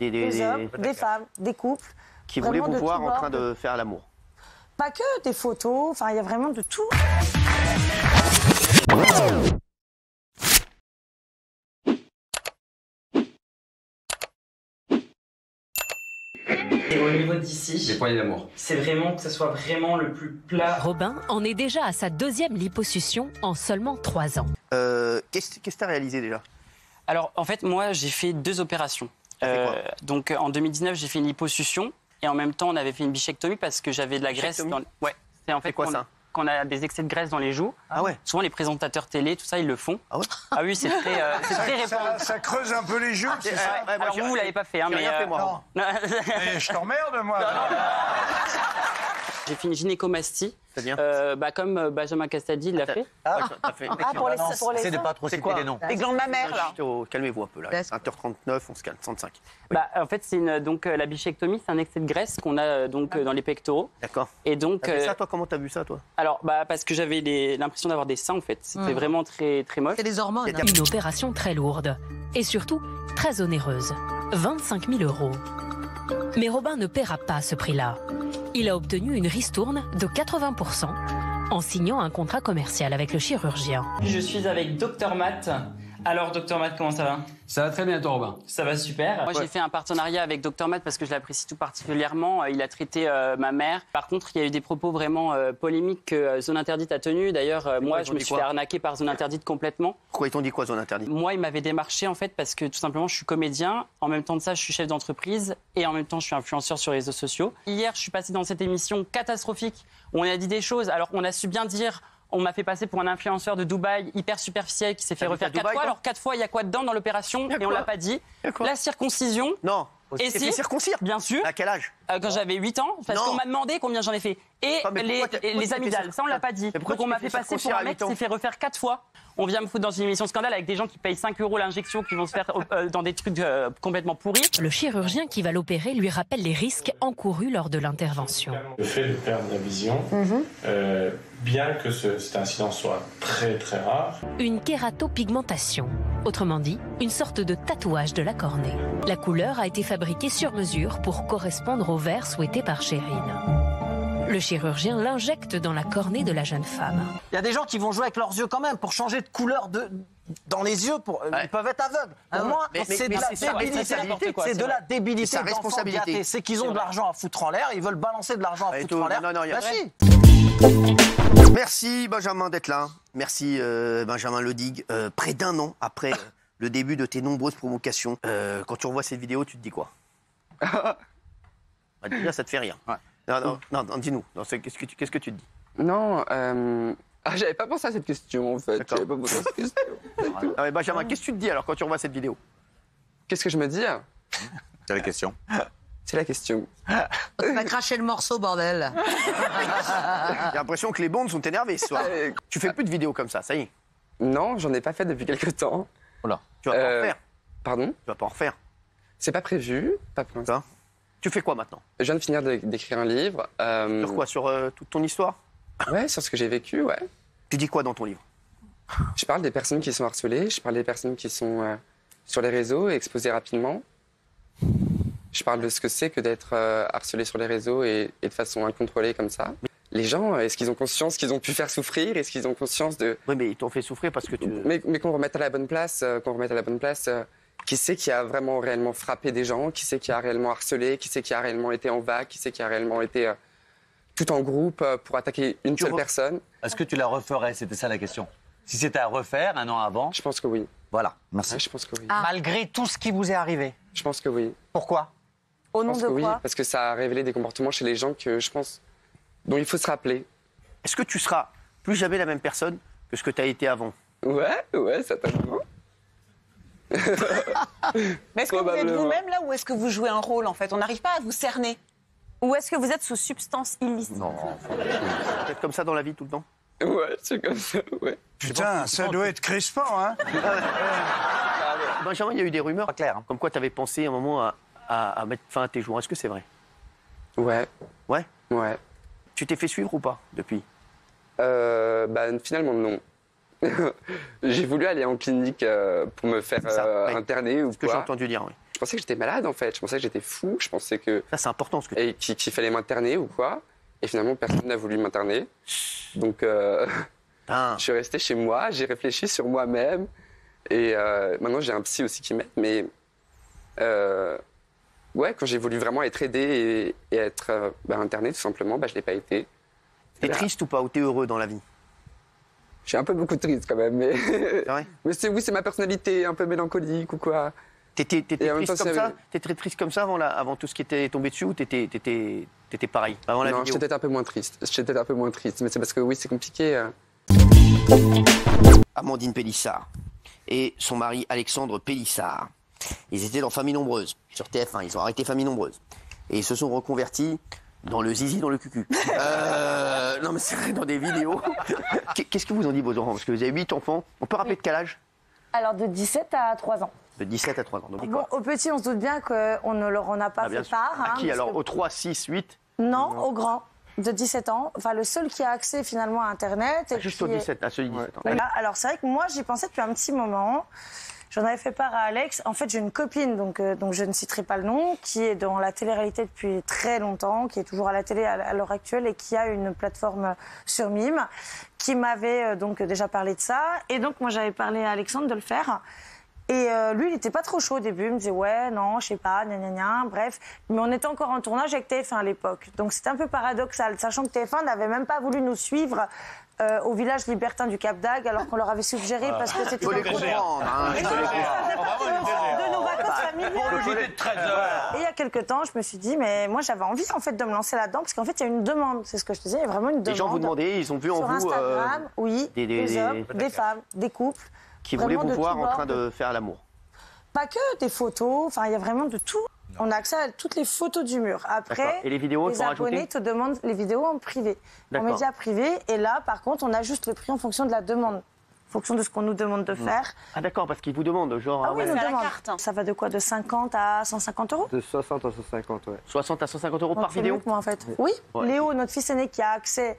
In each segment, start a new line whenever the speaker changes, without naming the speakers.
Des hommes, des femmes, des couples.
Qui voulaient vous
de
voir
tous
en
bords,
train de faire l'amour.
Pas que des photos, enfin il y a vraiment de tout.
Et au niveau d'ici,
Les poignées d'amour.
c'est vraiment que ce soit vraiment le plus plat.
Robin en est déjà à sa 2e liposuction en seulement 3 ans.
Qu'est-ce que tu as réalisé déjà?
Alors, en fait, moi, j'ai fait 2 opérations.
fait quoi
Donc, en 2019, j'ai fait une liposuction et en même temps, on avait fait une bichectomie parce que j'avais de la graisse dans... Ouais, c'est en fait
quoi ça?
Quand on a des excès de graisse dans les joues.
Ah ouais.
Souvent, les présentateurs télé, tout ça, ils le font.
Ah ouais.
Ah oui, c'est très répandu.
Ça creuse un peu les joues, c'est ça?
Ouais, moi,
Alors, vous l'avez pas fait, hein,
j'ai
mais...
rien fait, moi.
Et je t'emmerde, moi.
J'ai fait une gynécomastie.
C'est-à-dire
Comme Benjamin Castaldi, il l'a fait.
t'as fait.
Pour les
C'est de
seins.
pas trop
C'est
citer
quoi
les noms.
Les glandes mammaires, là.
Calmez-vous un peu là. 20h39, on se calme, 35.
En fait, c'est la bichectomie, c'est un excès de graisse qu'on a dans les pectoraux.
D'accord.
Et donc,
T'as vu ça, toi? Comment t'as vu ça, toi?
alors, parce que j'avais l'impression d'avoir des seins, en fait. C'était vraiment très, très moche.
C'est les hormones. hein.
Une opération très lourde et surtout très onéreuse. 25 000 €. Mais Robin ne paiera pas ce prix-là. Il a obtenu une ristourne de 80% en signant un contrat commercial avec le chirurgien.
Je suis avec Dr Matt. Alors, Dr Matt, comment ça va?
Ça va très bien, toi, Robin.
Ça va super. Moi, j'ai fait un partenariat avec Dr Matt parce que je l'apprécie tout particulièrement. Il a traité ma mère. Par contre, il y a eu des propos vraiment polémiques que Zone Interdite a tenus. D'ailleurs, moi, je me suis fait arnaquer par Zone Interdite complètement.
Pourquoi ils t'ont dit quoi, zone interdite?
Moi, il m'avait démarché en fait parce que tout simplement, je suis comédien. En même temps de ça, je suis chef d'entreprise et en même temps, je suis influenceur sur les réseaux sociaux. Hier, je suis passé dans cette émission catastrophique où on a dit des choses. Alors, on a su bien dire. On m'a fait passer pour un influenceur de Dubaï hyper superficiel qui s'est fait refaire 4 fois. Alors 4 fois, il y a quoi dedans dans l'opération? Et on l'a pas dit. La circoncision.
Non.
Et
Tu t'es
si
fait circoncire?
Bien sûr.
À quel âge?
Quand j'avais 8 ans, parce
Non.
qu'on m'a demandé combien j'en ai fait. Et
mais pourquoi
les
tu t'es
amygdales,
fait
ça on l'a pas dit.
Mais pourquoi
Donc on
tu
m'a
t'es
fait
fait
passer pour
circoncire
un
à
mec
8
qui
ans?
s'est fait refaire 4 fois. On vient me foutre dans une émission scandale avec des gens qui payent 5 € l'injection, qui vont se faire dans des trucs complètement pourris.
Le chirurgien qui va l'opérer lui rappelle les risques encourus lors de l'intervention.
Le fait de perdre la vision, bien que cet incident soit très très rare,
Une kératopigmentation, autrement dit, une sorte de tatouage de la cornée. La couleur a été fabriquée sur mesure pour correspondre au vert souhaité par Chérine. Le chirurgien l'injecte dans la cornée de la jeune femme.
Il y a des gens qui vont jouer avec leurs yeux quand même pour changer de couleur dans les yeux. Ils peuvent être aveugles. Pour moi, c'est de la débilité. C'est de la débilité.
C'est sa responsabilité.
Gâtés. C'est qu'ils ont de l'argent à foutre en l'air. Ils veulent balancer de l'argent à foutre en l'air.
Non, il y a
Bah si.
Merci Benjamin d'être là. Merci Benjamin Ledig. Près d'1 an après le début de tes nombreuses provocations, quand tu revois cette vidéo, tu te dis quoi? Déjà, ça te fait rire.
Ouais.
Non, dis-nous. Qu'est-ce que tu te dis?
Non, j'avais pas pensé à cette question, en fait.
D'accord.
J'avais pas pensé à cette question.
Ah, mais Benjamin, qu'est-ce que tu te dis alors quand tu revois cette vidéo?
Qu'est-ce que je me dis?
C'est la question.
C'est la question.
T'as craché le morceau, bordel.
J'ai l'impression que les bondes sont énervées ce soir. Tu fais plus de vidéos comme ça y est.
Non, j'en ai pas fait depuis quelques temps.
Tu vas pas en faire.
Pardon?
Tu vas pas en refaire.
C'est pas prévu, pas pour l'instant.
Tu fais quoi maintenant?
Je viens de finir d'écrire un livre.
Sur quoi? Sur toute ton histoire?
Ouais, sur ce que j'ai vécu, ouais.
Tu dis quoi dans ton livre?
Je parle des personnes qui sont harcelées, je parle des personnes qui sont sur les réseaux et exposées rapidement. Je parle de ce que c'est que d'être harcelé sur les réseaux et de façon incontrôlée comme ça. Les gens, est-ce qu'ils ont conscience qu'ils ont pu faire souffrir? Est-ce qu'ils ont conscience de...
Oui, mais ils t'ont fait souffrir parce que tu...
Mais qu'on remette à la bonne place, qui c'est qui a vraiment réellement frappé des gens? Qui c'est qui a réellement harcelé? Qui c'est qui a réellement été en vague? Qui c'est qui a réellement été tout en groupe pour attaquer une seule personne?
Est-ce que tu la referais? C'était ça la question. Si c'était à refaire 1 an avant.
Je pense que oui.
Voilà, merci.
Ouais, je pense que oui.
Malgré tout ce qui vous est arrivé.
Je pense que oui.
Pourquoi?
Au
Je
nom
pense
de
que oui,
quoi?
parce que ça a révélé des comportements chez les gens que je pense dont il faut se rappeler.
Est-ce que tu seras plus jamais la même personne que ce que tu as été avant?
Ouais, certainement.
Mais est-ce que vous êtes vous-même là ou est-ce que vous jouez un rôle en fait? On n'arrive pas à vous cerner.
Ou est-ce que vous êtes sous substance illicite?
Non. Vous êtes comme ça dans la vie tout le temps?
Ouais, c'est comme ça, ouais.
Putain, ça doit être crispant, hein?
Benjamin, il y a eu des rumeurs
Pas clair. Hein.
comme quoi tu avais pensé un moment à mettre fin à tes jours. Est-ce que c'est vrai?
Ouais.
Ouais?
Ouais.
Tu t'es fait suivre ou pas depuis?
Finalement, non. J'ai voulu aller en clinique pour me faire interner ou
ce que j'ai
quoi.
entendu dire, oui.
pensais que j'étais malade, en fait. Je pensais que j'étais fou. Je pensais que...
Ça, c'est important, ce que
Et qu'il fallait m'interner ou quoi. Et finalement, personne n'a voulu m'interner. Donc, je suis resté chez moi. J'ai réfléchi sur moi-même. Et maintenant, j'ai un psy aussi qui m'aide. Mais ouais, quand j'ai voulu vraiment être aidé et être interné, tout simplement, je ne l'ai pas été.
T'es triste ou pas? Ou t'es heureux dans la vie?
Je suis un peu beaucoup triste quand même. Mais,
vrai
mais oui, c'est ma personnalité, un peu mélancolique ou quoi.
T'étais très triste comme ça avant tout ce qui était tombé dessus, ou t'étais pareil avant la
Non,
vidéo?
j'étais peut-être un peu moins triste. J'étais un peu moins triste. Mais c'est parce que oui, c'est compliqué.
Amandine Pélissard et son mari Alexandre Pélissard. Ils étaient dans Famille Nombreuse, sur TF1. Ils ont arrêté Famille Nombreuse. Et ils se sont reconvertis dans le zizi, dans le cucu. Non, mais c'est vrai, dans des vidéos. Qu'est-ce que vous en dites, vos enfants? Parce que vous avez 8 enfants. On peut rappeler de quel âge?
Alors, de 17 à 3 ans.
De 17 à 3 ans. Donc,
Bon, au petit, on se doute bien qu'on ne leur en a pas fait part.
À qui, alors?
Que...
Aux 3, 6, 8?
Non, au grand, de 17 ans. Enfin, le seul qui a accès finalement à Internet.
Juste aux 17, à celui de 17 ans.
Voilà. Alors, c'est vrai que moi, j'y pensais depuis un petit moment. J'en avais fait part à Alex. En fait, j'ai une copine, donc je ne citerai pas le nom, qui est dans la télé-réalité depuis très longtemps, qui est toujours à la télé à l'heure actuelle et qui a une plateforme sur Mime, qui m'avait donc déjà parlé de ça. Et donc, moi, j'avais parlé à Alexandre de le faire. Et lui, il n'était pas trop chaud au début. Il me disait, ouais, non, je sais pas, gna gna gna, bref. Mais on était encore en tournage avec TF1 à l'époque. Donc, c'était un peu paradoxal, sachant que TF1 n'avait même pas voulu nous suivre au village libertin du Cap d'Agde, alors qu'on leur avait suggéré parce que c'était...
Il faut les comprendre, hein.
De nos vacances familiales.
Pour le gilet de 13 heures.
Et il y a quelques temps, je me suis dit, mais moi, j'avais envie, en fait, de me lancer là-dedans, parce qu'en fait, il y a une demande. C'est ce que je te disais, il y a vraiment une demande.
Les gens vous demandaient, ils ont vu en
sur
vous...
Instagram, oui, des hommes, des femmes, des couples.
Qui voulaient vous voir en train de faire l'amour.
Pas que des photos, enfin, il y a vraiment de tout. On a accès à toutes les photos du mur. Après,
et les vidéos,
les abonnés te demandent les vidéos en privé, en média privé. Et là, par contre, on ajuste le prix en fonction de la demande, en fonction de ce qu'on nous demande de faire.
Ah d'accord, parce qu'ils vous demandent, genre...
Ah oui, ils nous demandent. Ça va de quoi? De 50 à 150 euros?
De 60 à 150, ouais.
60 à 150 euros par
C'est
vidéo?
mieux que moi, en fait. Oui,
Ouais.
Léo, notre fils aîné qui a accès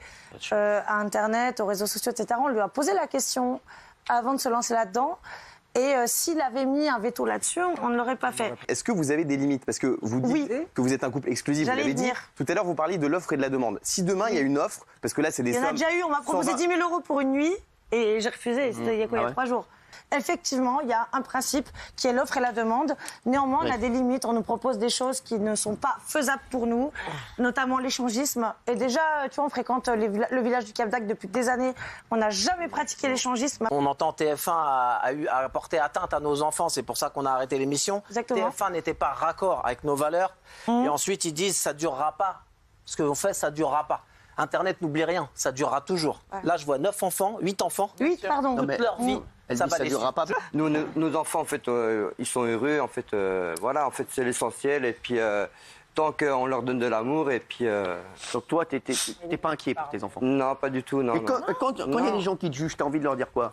à Internet, aux réseaux sociaux, etc., on lui a posé la question avant de se lancer là-dedans. Et s'il avait mis un veto là-dessus, on ne l'aurait pas fait.
Est-ce que vous avez des limites? Parce que vous dites que vous êtes un couple exclusif, vous l'avez dit. Tout à l'heure, vous parliez de l'offre et de la demande. Si demain, il y a une offre, parce que là, c'est des sommes...
Il y en a déjà eu, on m'a proposé 10 000 euros pour une nuit, et j'ai refusé, c'était il y a quoi, il y a 3 jours. Effectivement, il y a un principe qui est l'offre et la demande. Néanmoins, on a des limites. On nous propose des choses qui ne sont pas faisables pour nous, notamment l'échangisme. Et déjà, tu vois, on fréquente le village du Cap d'Agde depuis des années. On n'a jamais pratiqué l'échangisme.
On entend TF1 a porté atteinte à nos enfants. C'est pour ça qu'on a arrêté l'émission. TF1 n'était pas raccord avec nos valeurs. Et ensuite, ils disent ça durera pas. Ce qu'on fait, ça durera pas. Internet, n'oublie rien, ça durera toujours. Là, je vois 9 enfants, 8 enfants.
8, pardon.
Toute leur vie.
Ça durera pas.
Nous, nos enfants, en fait, ils sont heureux. En fait, voilà, en fait, c'est l'essentiel. Et puis, tant qu'on leur donne de l'amour, et puis.
Donc toi, t'es pas inquiet pour tes enfants?
Non, pas du tout, non.
Et quand il y a des gens qui te jugent, t'as envie de leur dire quoi?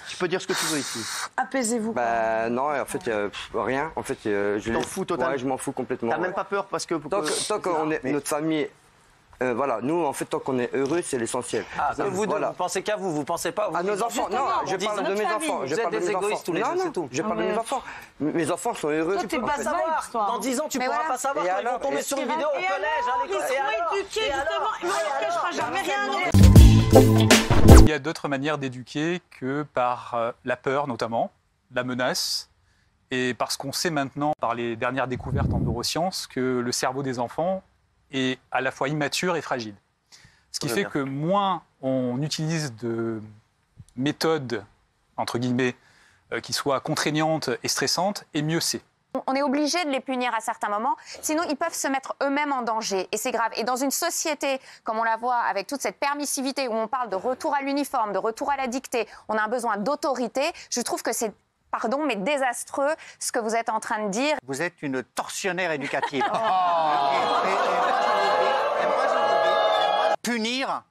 Tu peux dire ce que tu veux ici.
Apaisez-vous.
Bah non, en fait, rien. En fait, je
t'en fous totalement.
Ouais, je m'en fous complètement.
T'as même pas peur parce que...
Tant qu'on est notre famille... voilà, nous, en fait, tant qu'on est heureux, c'est l'essentiel.
Ah, vous pensez qu'à vous, vous pensez pas
à nos enfants. Non, je parle de mes enfants.
Vous êtes des égoïstes tous les deux, c'est tout.
Je parle de mes enfants. Mes enfants sont heureux.
Toi, t'es pas savoir. Dans 10 ans, tu pourras pas savoir quand ils vont tomber sur une vidéo au collège, à l'école.
Ils seront éduqués, justement. Ils ne cachera jamais rien.
Il y a d'autres manières d'éduquer que par la peur, notamment, la menace. Et parce qu'on sait maintenant, par les dernières découvertes en neurosciences, que le cerveau des enfants est à la fois immature et fragile. Ce qui fait que moins on utilise de méthodes, entre guillemets, qui soient contraignantes et stressantes, et mieux c'est.
On est obligé de les punir à certains moments, sinon ils peuvent se mettre eux-mêmes en danger, et c'est grave. Et dans une société, comme on la voit, avec toute cette permissivité, où on parle de retour à l'uniforme, de retour à la dictée, on a un besoin d'autorité, je trouve que c'est... Pardon, mais désastreux, ce que vous êtes en train de dire.
Vous êtes une tortionnaire éducative. Punir,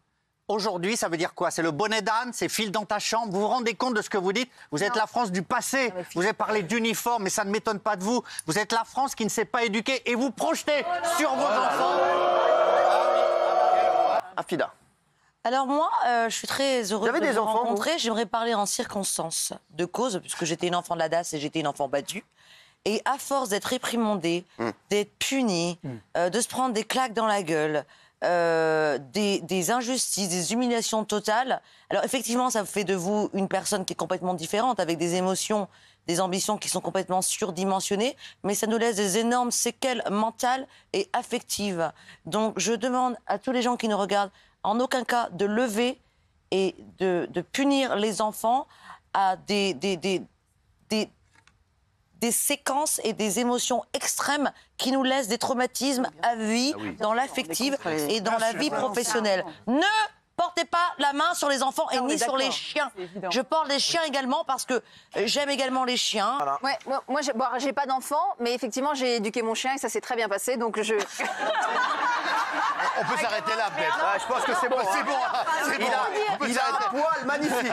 aujourd'hui, ça veut dire quoi? C'est le bonnet d'âne, c'est file dans ta chambre. Vous vous rendez compte de ce que vous dites? Vous êtes la France du passé. Vous avez parlé d'uniforme, mais ça ne m'étonne pas de vous. Vous êtes la France qui ne s'est pas éduquée et vous projetez sur vos enfants.
Afida.
Alors moi, je suis très heureuse de vous rencontrer.
vous
J'aimerais parler en circonstance de cause, puisque j'étais une enfant de la DAS et j'étais une enfant battue. Et à force d'être réprimandé, d'être puni, de se prendre des claques dans la gueule, des injustices, des humiliations totales. Alors effectivement, ça fait de vous une personne qui est complètement différente, avec des émotions, des ambitions qui sont complètement surdimensionnées, mais ça nous laisse des énormes séquelles mentales et affectives. Donc je demande à tous les gens qui nous regardent, en aucun cas de lever et de punir les enfants à des séquences et des émotions extrêmes qui nous laissent des traumatismes à vie dans l'affective et dans la vie professionnelle. Ne portez pas la main sur les enfants et ni sur les chiens. Je parle des chiens également parce que j'aime également les chiens.
Voilà. Ouais, moi j'ai pas d'enfant, mais effectivement j'ai éduqué mon chien et ça s'est très bien passé, donc je...
On peut s'arrêter là, peut-être. Je pense que c'est bon. C'est bon. Il a un poil magnifique.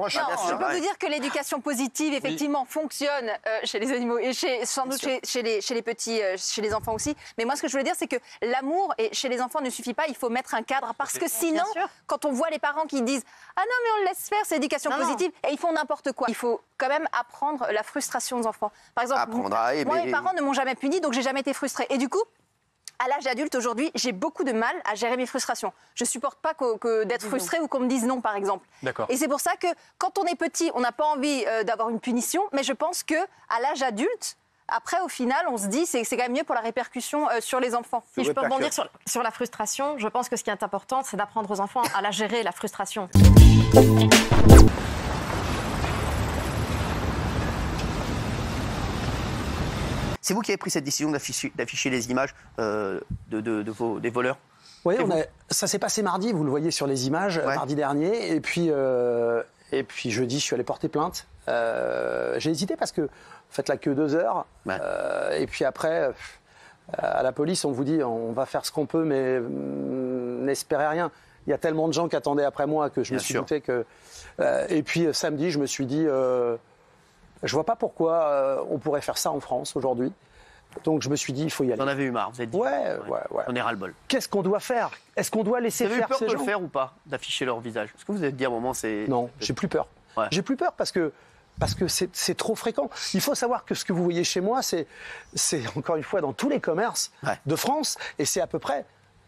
Je peux vous dire que l'éducation positive, effectivement, fonctionne chez les animaux et sans doute chez les petits, chez les enfants aussi. Mais moi, ce que je voulais dire, c'est que l'amour chez les enfants ne suffit pas. Il faut mettre un cadre parce que sinon, quand on voit les parents qui disent « Ah non, mais on le laisse faire, c'est l'éducation positive » et ils font n'importe quoi. Il faut quand même apprendre la frustration aux enfants. Par exemple, moi, mes parents ne m'ont jamais puni, donc j'ai jamais été frustrée. Et du coup, à l'âge adulte, aujourd'hui, j'ai beaucoup de mal à gérer mes frustrations. Je supporte pas d'être frustrée ou qu'on me dise non, par exemple. Et c'est pour ça que quand on est petit, on n'a pas envie d'avoir une punition, mais je pense que à l'âge adulte, après, au final, on se dit c'est quand même mieux pour la répercussion sur les enfants.
Si je peux rebondir sur la frustration, je pense que ce qui est important, c'est d'apprendre aux enfants à la gérer, la frustration.
C'est vous qui avez pris cette décision d'afficher les images des voleurs?
Oui, ça s'est passé mardi, vous le voyez sur les images, mardi dernier. Et puis jeudi, je suis allé porter plainte. J'ai hésité parce que vous faites la queue 2 heures. Et puis après, à la police, on vous dit on va faire ce qu'on peut, mais n'espérez rien. Il y a tellement de gens qui attendaient après moi que je me suis douté que... et puis samedi, je me suis dit... je vois pas pourquoi on pourrait faire ça en France aujourd'hui. Donc je me suis dit, il faut y aller.
Vous en avez eu marre, vous êtes dit.
Ouais.
On est ras-le-bol.
Qu'est-ce qu'on doit faire? Est-ce qu'on doit laisser faire ces gens?
Vous avez eu peur de le faire ou pas, d'afficher leur visage? Est-ce que vous avez dit à un moment c'est...
Non, j'ai plus peur. J'ai plus peur parce que c'est trop fréquent. Il faut savoir que ce que vous voyez chez moi, c'est encore une fois dans tous les commerces de France, et c'est à peu près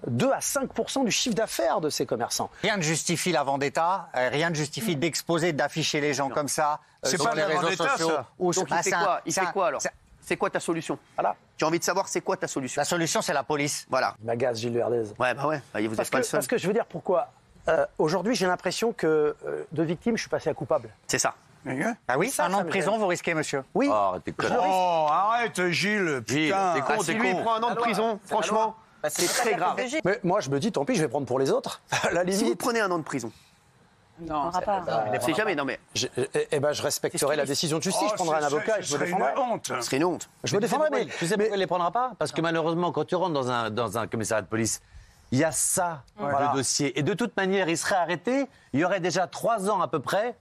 2 à 5% du chiffre d'affaires de ces commerçants.
Rien ne justifie la vendetta, rien ne justifie d'exposer, d'afficher les gens comme ça sur les réseaux sociaux.
Donc il fait quoi alors? C'est quoi ta solution? Voilà. J'ai envie de savoir c'est quoi ta solution.
La solution, c'est la police.
Voilà.
Il m'agace, Gilles Verdez.
Vous n'êtes pas le seul.
Parce que je veux dire pourquoi. Aujourd'hui, j'ai l'impression que de victime, je suis passé à coupable.
C'est ça.
Ah oui, un an de prison, vous risquez, monsieur?
Oui.
Oh, arrête, Gilles. Putain.
T'es con, si lui il prend un an de prison, franchement, c'est très grave.
Mais moi, je me dis, tant pis, je vais prendre pour les autres. À la limite.
Si vous prenez un an de prison.
Non,
c'est jamais, non mais...
je respecterai la décision de justice, je prendrai un avocat et je me défendrai.
Ce serait une honte.
Je me défendrai, mais...
Tu sais pourquoi il les prendra pas? Parce que malheureusement, quand tu rentres dans un commissariat de police, il y a ça, le dossier. Et de toute manière, il serait arrêté. Il y aurait déjà 3 ans à peu près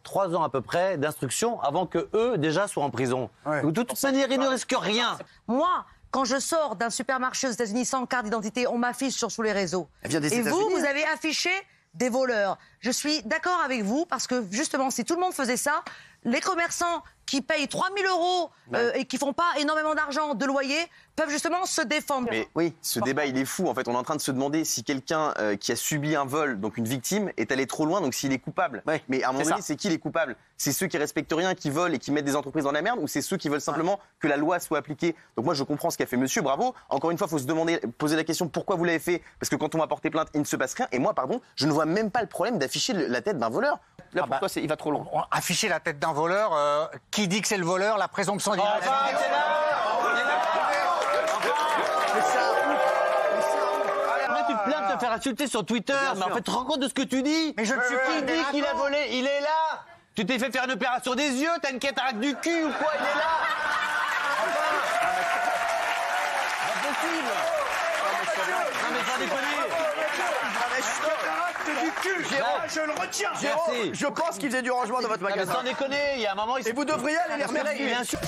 d'instruction avant que eux déjà soient en prison. Donc, de toute manière, il ne risque rien.
Moi, quand je sors d'un supermarché aux États-Unis sans carte d'identité, on m'affiche sur tous les réseaux. Et vous avez affiché des voleurs. Je suis d'accord avec vous parce que justement, si tout le monde faisait ça, les commerçants qui payent 3 000 € et qui font pas énormément d'argent de loyer peuvent justement se défendre.
Mais oui, ce débat il est fou. En fait, on est en train de se demander si quelqu'un qui a subi un vol, donc une victime, est allé trop loin, donc s'il est coupable. Mais à un moment donné, c'est qui les coupables? C'est ceux qui respectent rien, qui volent et qui mettent des entreprises dans la merde, ou c'est ceux qui veulent simplement que la loi soit appliquée? Donc moi, je comprends ce qu'a fait monsieur, bravo. Encore une fois, il faut se demander, poser la question pourquoi vous l'avez fait, parce que quand on va porter plainte, il ne se passe rien. Et moi, pardon, je ne vois même pas le problème d'afficher la tête d'un voleur. Là, pour toi, il va trop loin.
Afficher la tête d'un voleur, qui dit que c'est le voleur? La présomption d'innocence.
Après, tu te plains de te faire insulter sur Twitter, mais en fait, tu te rends compte de ce que tu dis?
Mais je ne suis
Qui dit qu'il a volé? Il est là. Tu t'es fait faire une opération des yeux? T'as une cataracte du cul ou quoi? Il est là. Pas possible. Non mais sans déconner.
Du cul. Je le retiens.
Jérôme, je pense qu'il faisait du rangement dans votre magasin.
Sans déconner, il y a un moment...
Et vous devriez aller les remercier.
Bien sûr.